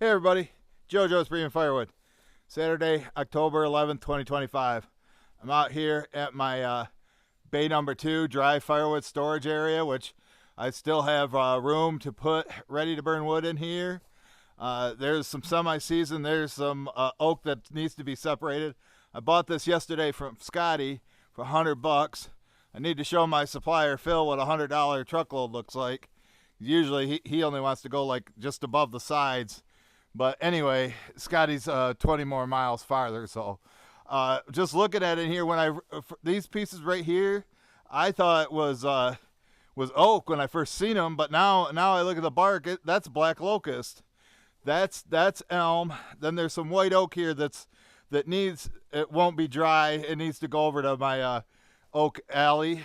Hey everybody, JoJo's Premium Firewood. Saturday, October 11th, 2025. I'm out here at my bay number 2 dry firewood storage area, which I still have room to put ready to burn wood in here. There's some semi-seasoned, there's some oak that needs to be separated. I bought this yesterday from Scotty for $100. I need to show my supplier, Phil, what a $100 truckload looks like. Usually he only wants to go like just above the sides. But anyway, Scotty's 20 more miles farther. So just looking at it here, when these pieces right here, I thought was oak when I first seen them. But now I look at the bark, that's black locust. That's elm. Then there's some white oak here it won't be dry. It needs to go over to my oak alley.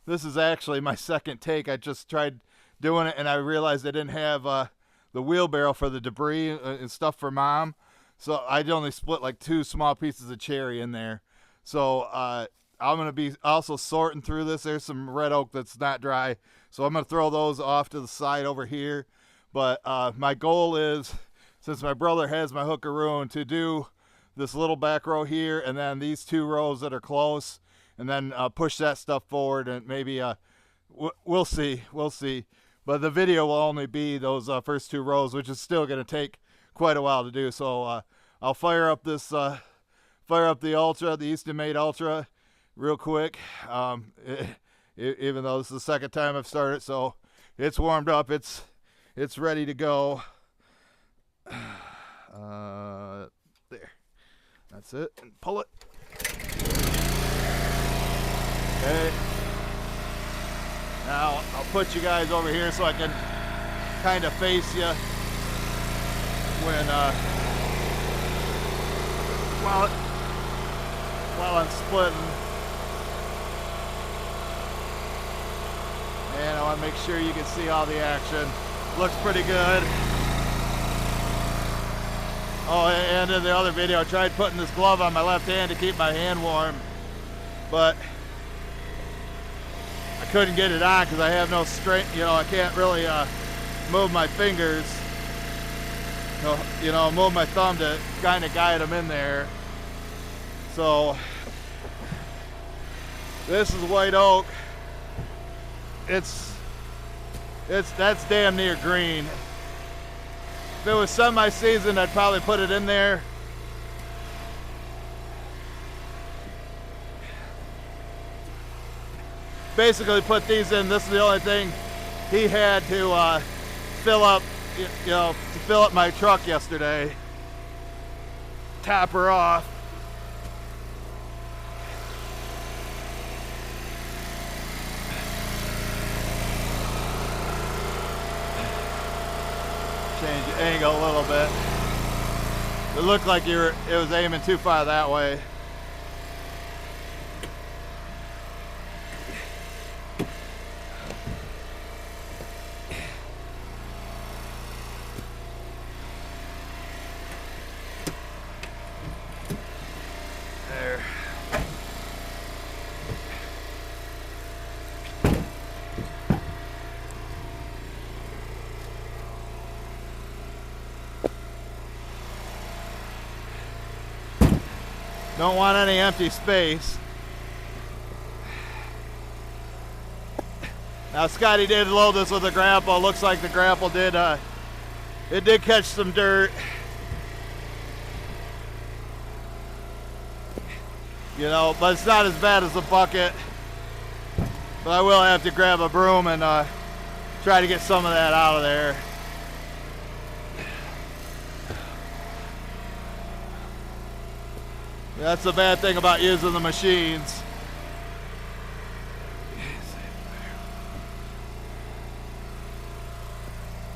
This is actually my second take. I just tried doing it and I realized I didn't have the wheelbarrow for the debris and stuff for Mom, so I only split like 2 small pieces of cherry in there. So I'm gonna be also sorting through this. There's some red oak that's not dry, so I'm gonna throw those off to the side over here. But my goal is, since my brother has my hookaroon, to do this little back row here and then these 2 rows that are close, and then push that stuff forward, and maybe we'll see. But the video will only be those first 2 rows, which is still going to take quite a while to do. So I'll fire up the Ultra, the Easton Made Ultra, real quick. Even though this is the second time I've started, so it's warmed up. It's ready to go. There. That's it. And pull it. Okay. Now, I'll put you guys over here so I can kind of face you while I'm splitting. And I want to make sure you can see all the action. Looks pretty good. Oh, and in the other video, I tried putting this glove on my left hand to keep my hand warm, but I couldn't get it on because I have no strength. I can't really move my fingers. So, move my thumb to kind of guide them in there. So this is white oak. That's damn near green. If it was semi-seasoned, I'd probably put it in there. Basically put these in. This is the only thing he had to fill up my truck yesterday. Top her off. Change the angle a little bit. It looked like it was aiming too far that way. There. Don't want any empty space. Now Scotty did load this with a grapple. Looks like the grapple did catch some dirt. But it's not as bad as the bucket. But I will have to grab a broom and try to get some of that out of there. That's the bad thing about using the machines.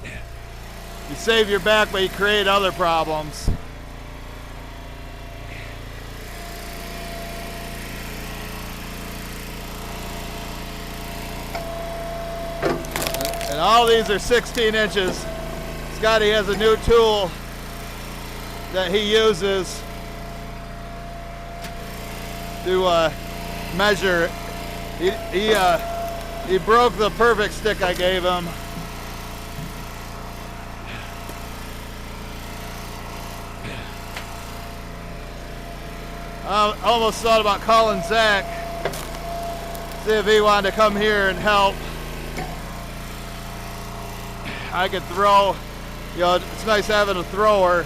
You save your back, but you create other problems. And all these are 16 inches. Scotty has a new tool that he uses to measure. He broke the perfect stick I gave him. I almost thought about calling Zach, see if he wanted to come here and help. I could throw, you know, it's nice having a thrower.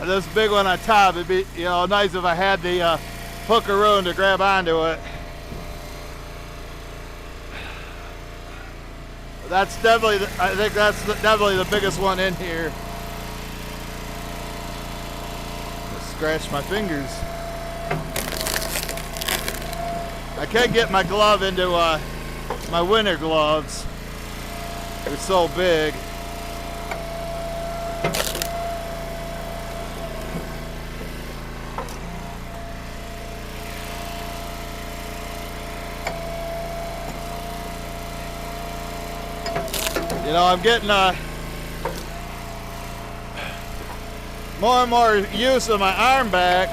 This big one on top, it'd be, you know, nice if I had the hookaroon to grab onto it. That's definitely, I think that's definitely the biggest one in here. Scratch my fingers. I can't get my glove into my winter gloves. They're so big. You know, I'm getting more and more use of my arm back,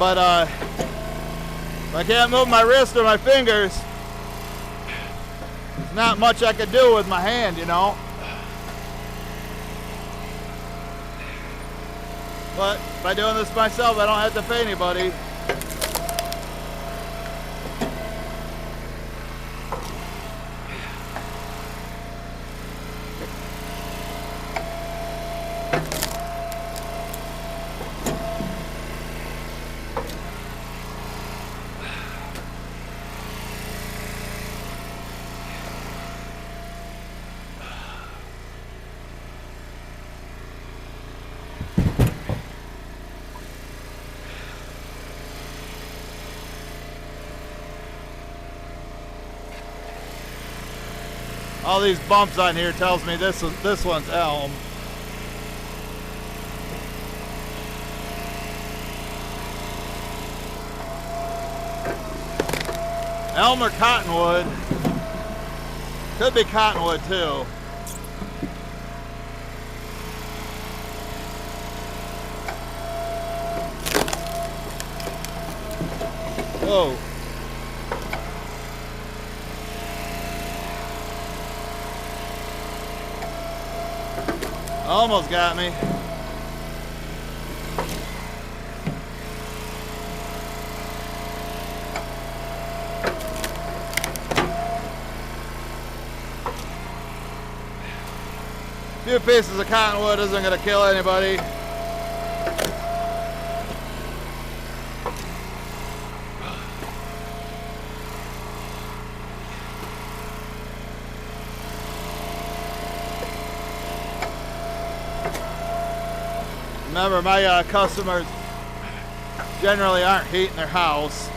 but if I can't move my wrist or my fingers, there's not much I could do with my hand, you know. But by doing this myself, I don't have to pay anybody. All these bumps on here tells me this one's elm. Elm or cottonwood. Could be cottonwood too. Whoa. Almost got me. A few pieces of cottonwood isn't going to kill anybody. Remember, my customers generally aren't heating their house.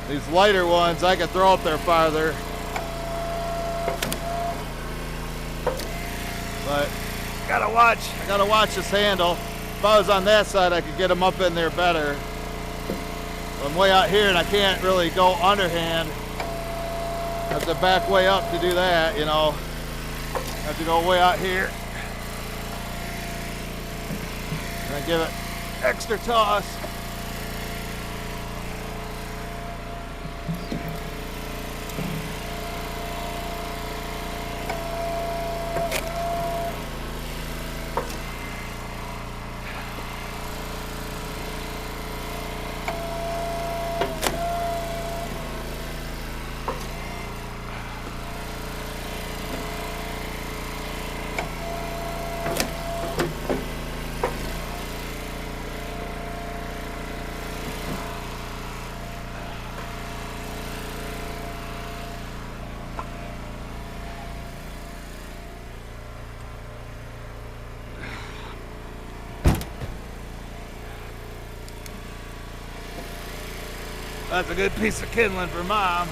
These lighter ones I could throw up there farther, but I gotta watch this handle. If I was on that side, I could get them up in there better. I'm way out here and I can't really go underhand. I have to back way up to do that, you know. I have to go way out here and give it extra toss. That's a good piece of kindling for Mom.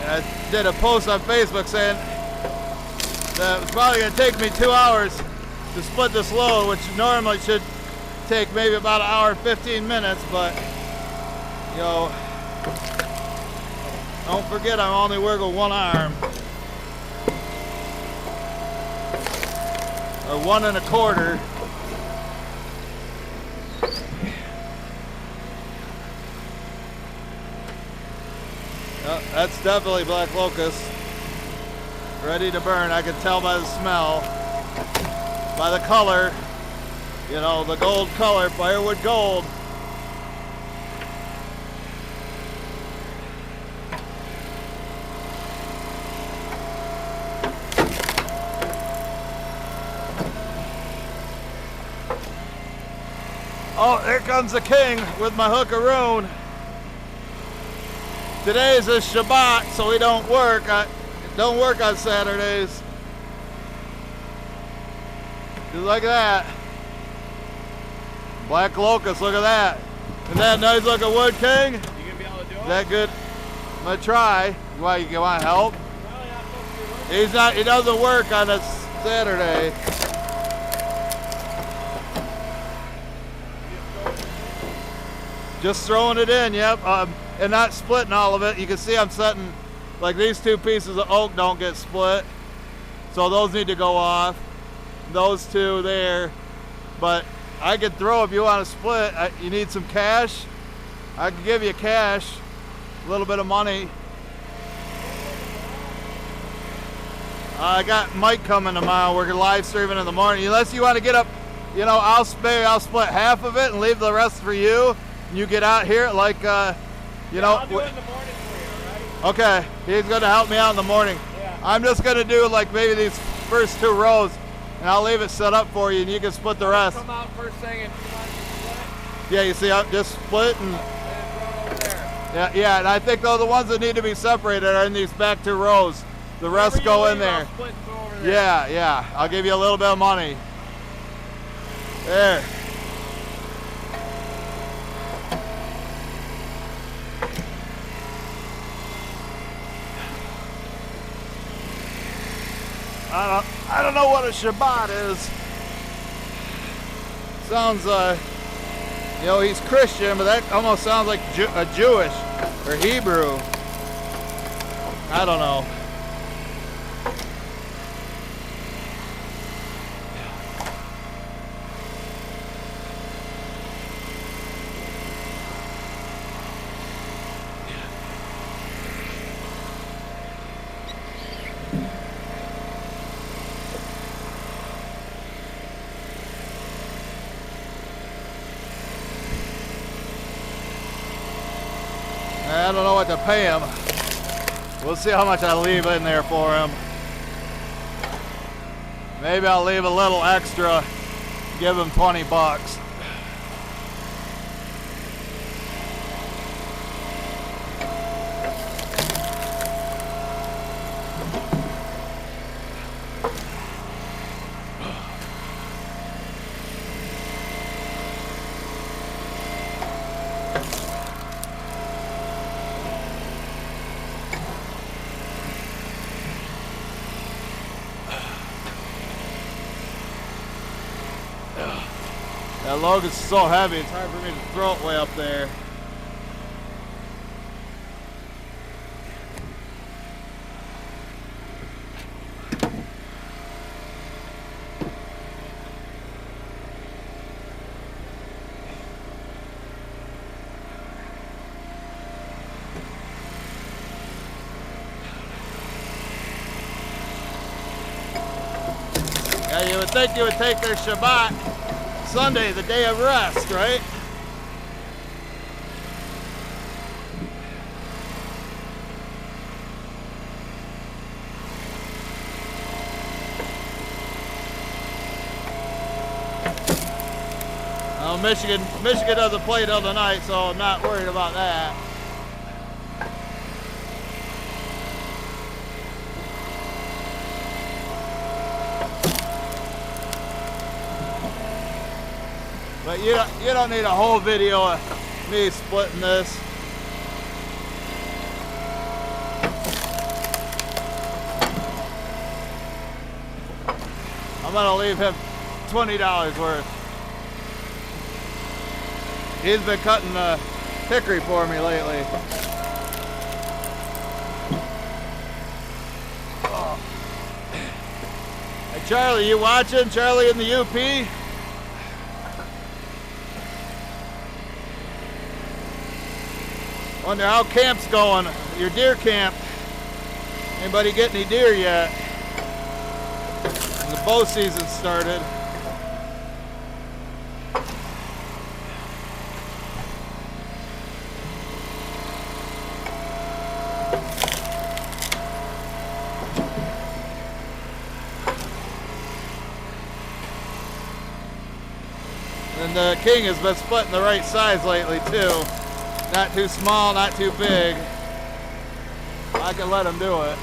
I did a post on Facebook saying that it's probably going to take me 2 hours to split this load, which normally should take maybe about an hour and 15 minutes, but you know, don't forget I'm only working with one arm, or 1 1/4. That's definitely black locust. Ready to burn. I can tell by the smell, by the color, you know, the gold color, firewood gold. Oh, here comes the king with my hookaroon. Today is a Shabbat, so we don't work. Don't work on Saturdays. Just like that. Black locust, look at that. Isn't that nice looking wood, King? You gonna be able to do it? Is that good? I'm gonna try. Why, you want help? Well, yeah, I'm supposed to be working. He doesn't work on a Saturday. Just throwing it in, yep. And not splitting all of it. You can see I'm setting, like these 2 pieces of oak don't get split. So those need to go off. Those 2 there. But I could throw if you want to split. You need some cash? I can give you cash. A little bit of money. I got Mike coming tomorrow. We're live streaming in the morning. Unless you want to get up, you know, I'll split half of it and leave the rest for you. You get out here like, you know. I'll do it in the morning for you, all right? Okay, he's going to help me out in the morning. Yeah. I'm just going to do like maybe these first 2 rows, and I'll leave it set up for you, and you can split the rest. Come out first thing and you want to split Yeah, you see, I'm just split and and throw it over there. yeah, and I think though the ones that need to be separated are in these back 2 rows. The rest go in there. I'll split and throw over there. Yeah, I'll give you a little bit of money. There. I don't know what a Shabbat is. Sounds, you know, he's Christian, but that almost sounds like a Jewish or Hebrew. I don't know. I don't know what to pay him. We'll see how much I leave in there for him. Maybe I'll leave a little extra, give him 20 bucks. That log is so heavy, it's hard for me to throw it way up there. Yeah, you would think you would take their Shabbat Sunday, the day of rest, right? know, Michigan doesn't play till tonight, so I'm not worried about that. But you don't need a whole video of me splitting this. I'm gonna leave him $20 worth. He's been cutting hickory for me lately. Oh. Hey Charlie, you watching? Charlie in the UP? Wonder how camp's going, your deer camp. Anybody get any deer yet? The bow season started. And the king has been splitting the right size lately too. Not too small, not too big. I can let him do it.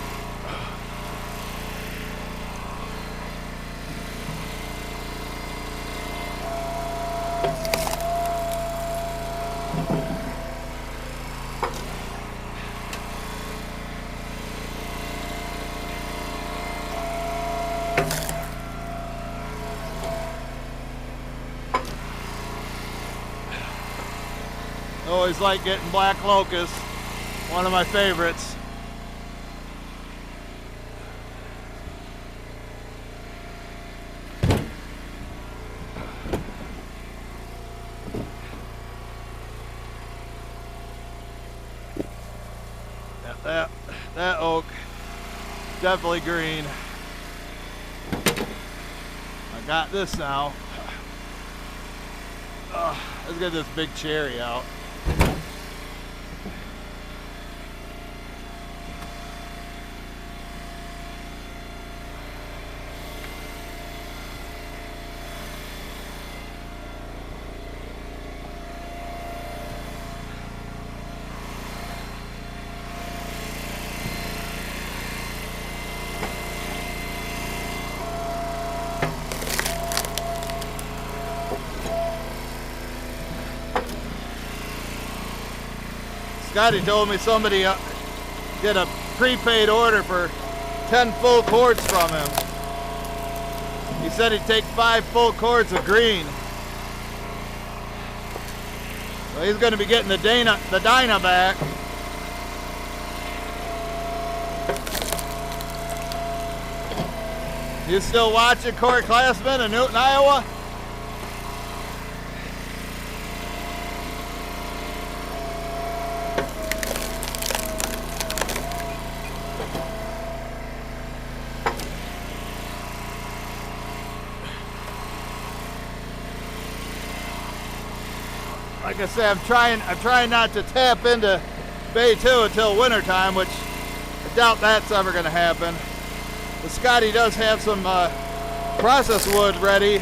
Always like getting black locust, one of my favorites. That oak, definitely green. I got this now. Let's get this big cherry out. Scotty told me somebody did a prepaid order for 10 full quarts from him. He said he'd take 5 full quarts of green. So he's going to be getting the Dyna back. You still watching Corey Classman in Newton, Iowa? Like I said, I'm trying not to tap into Bay 2 until wintertime, which I doubt that's ever going to happen. But Scotty does have some process wood ready.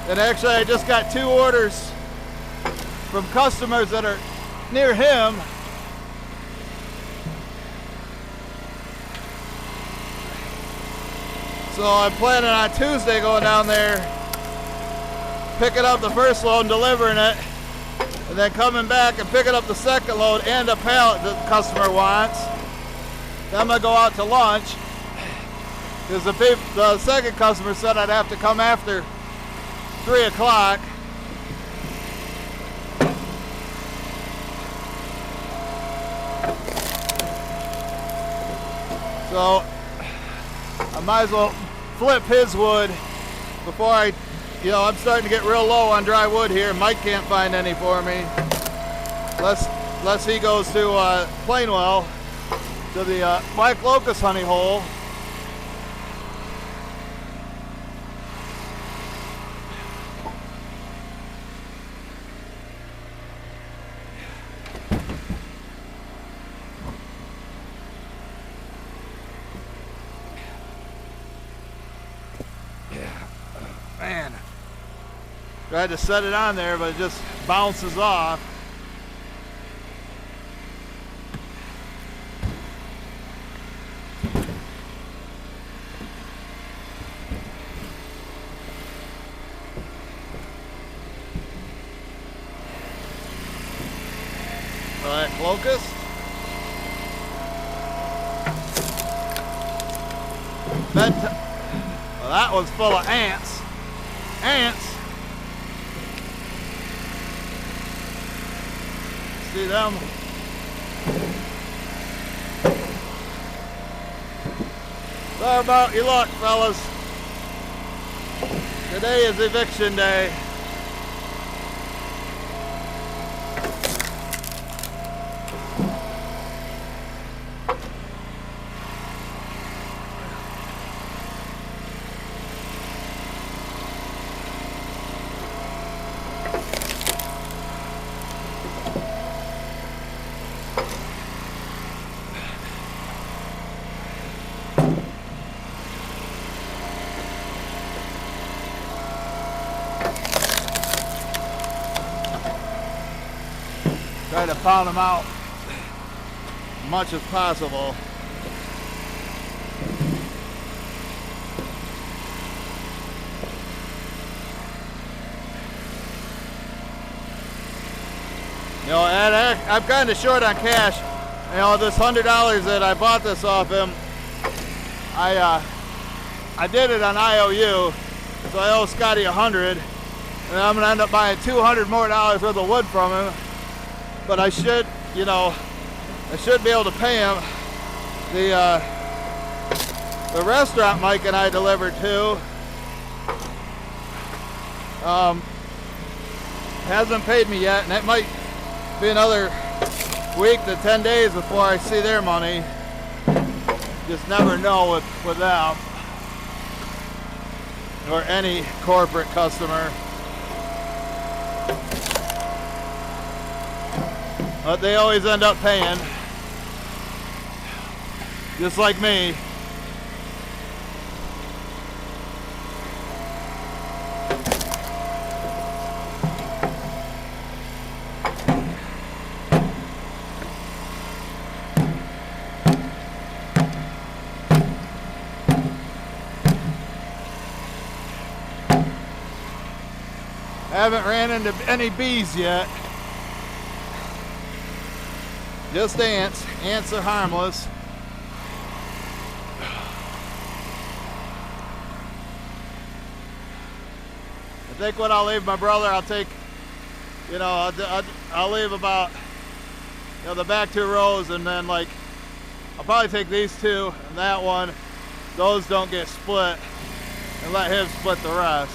And actually I just got 2 orders from customers that are near him. So I'm planning on Tuesday going down there, picking up the first load and delivering it. And then coming back and picking up the second load and a pallet that the customer wants. Then I'm gonna go out to lunch because the second customer said I'd have to come after 3 o'clock. So I might as well flip his wood before I'm starting to get real low on dry wood here. Mike can't find any for me. Unless he goes to Plainwell, to the black locust honey hole. Tried to set it on there, but it just bounces off. That locust. Well, that was full of ants. Ants. See them? Sorry about your luck, fellas. Today is eviction day. Try to pound them out as much as possible. You know, and I'm kind of short on cash. You know, this $100 that I bought this off him, I did it on IOU, so I owe Scotty $100, and I'm gonna end up buying $200 more worth of wood from him. But I should, you know, I should be able to pay him. The restaurant Mike and I delivered to hasn't paid me yet, and it might be another week to 10 days before I see their money. Just never know with them or any corporate customer. But they always end up paying, just like me. Haven't ran into any bees yet. Just ants. Ants are harmless. I think when I'll leave my brother, I'll take, you know, I'll leave about, you know, the back 2 rows, and then like, I'll probably take these 2 and that one. Those don't get split, and let him split the rest.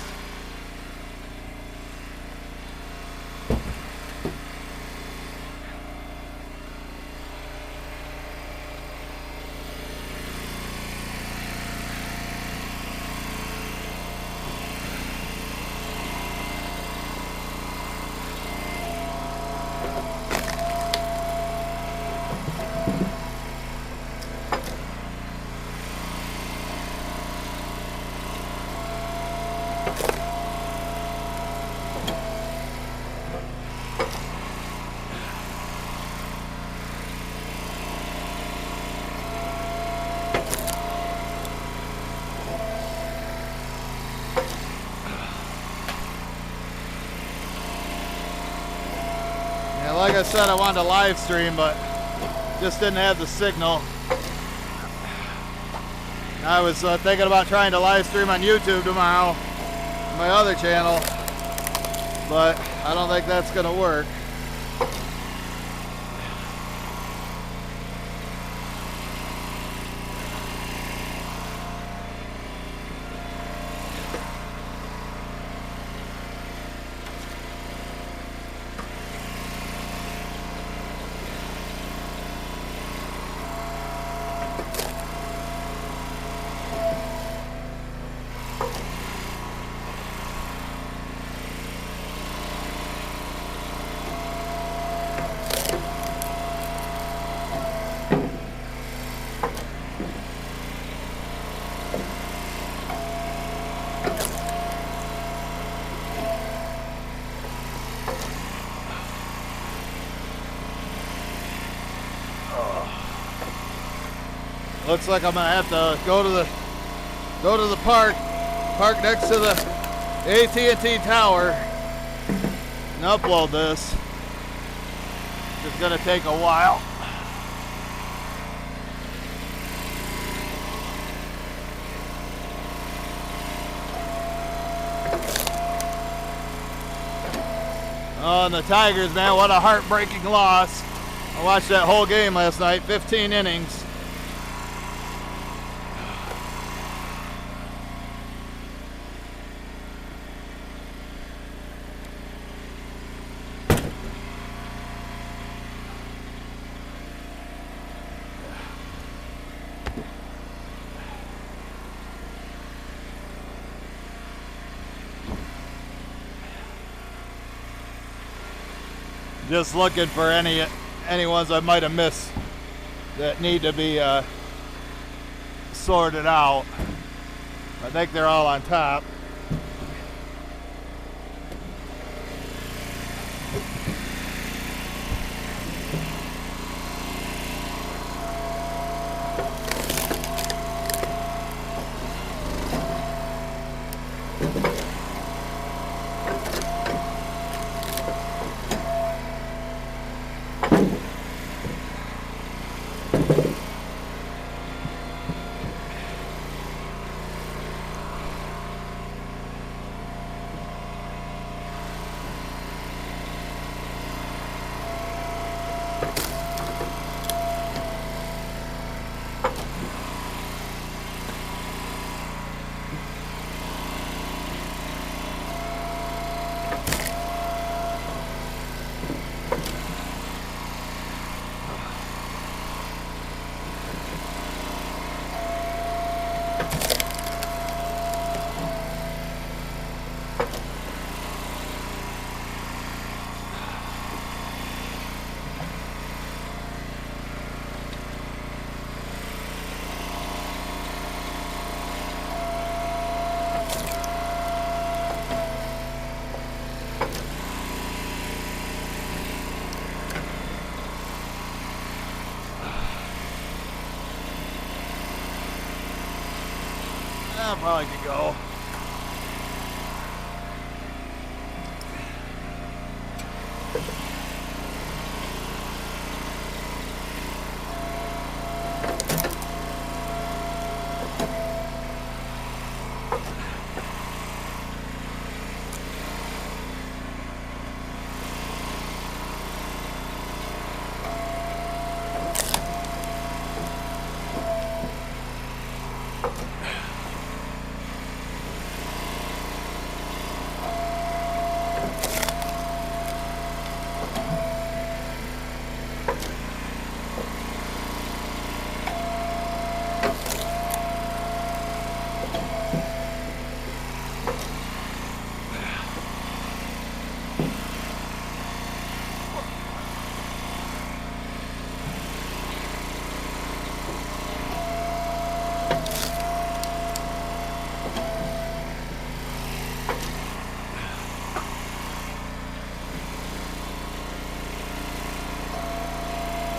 Like I said, I wanted to live stream, but just didn't have the signal. I was thinking about trying to live stream on YouTube tomorrow, my other channel, but I don't think that's gonna work. Looks like I'm gonna have to go to the park next to the AT&T tower and upload this. It's gonna take a while. Oh, and the Tigers, man, what a heartbreaking loss. I watched that whole game last night, 15 innings. Just looking for any ones I might have missed that need to be sorted out. I think they're all on top. I probably could go.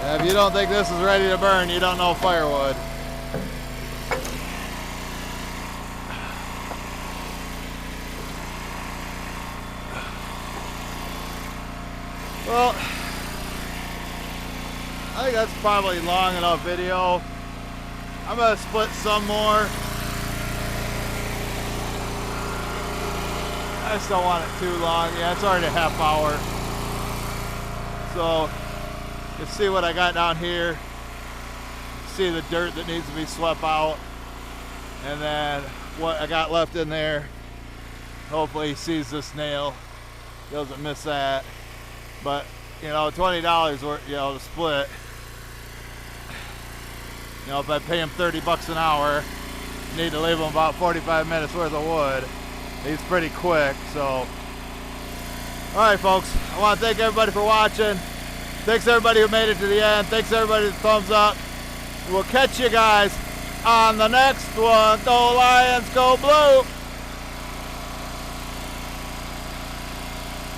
If you don't think this is ready to burn, you don't know firewood. Well, I think that's probably long enough video. I'm gonna split some more. I just don't want it too long. Yeah, it's already a half hour. So, you can see what I got down here. See the dirt that needs to be swept out. And then what I got left in there. Hopefully he sees this nail. Doesn't miss that. But, you know, $20 worth, you know, to split. You know, if I pay him 30 bucks an hour, I need to leave him about 45 minutes worth of wood. He's pretty quick, so. Alright folks, I want to thank everybody for watching. Thanks everybody who made it to the end. Thanks everybody for the thumbs up. We'll catch you guys on the next one. Go Lions, go Blue!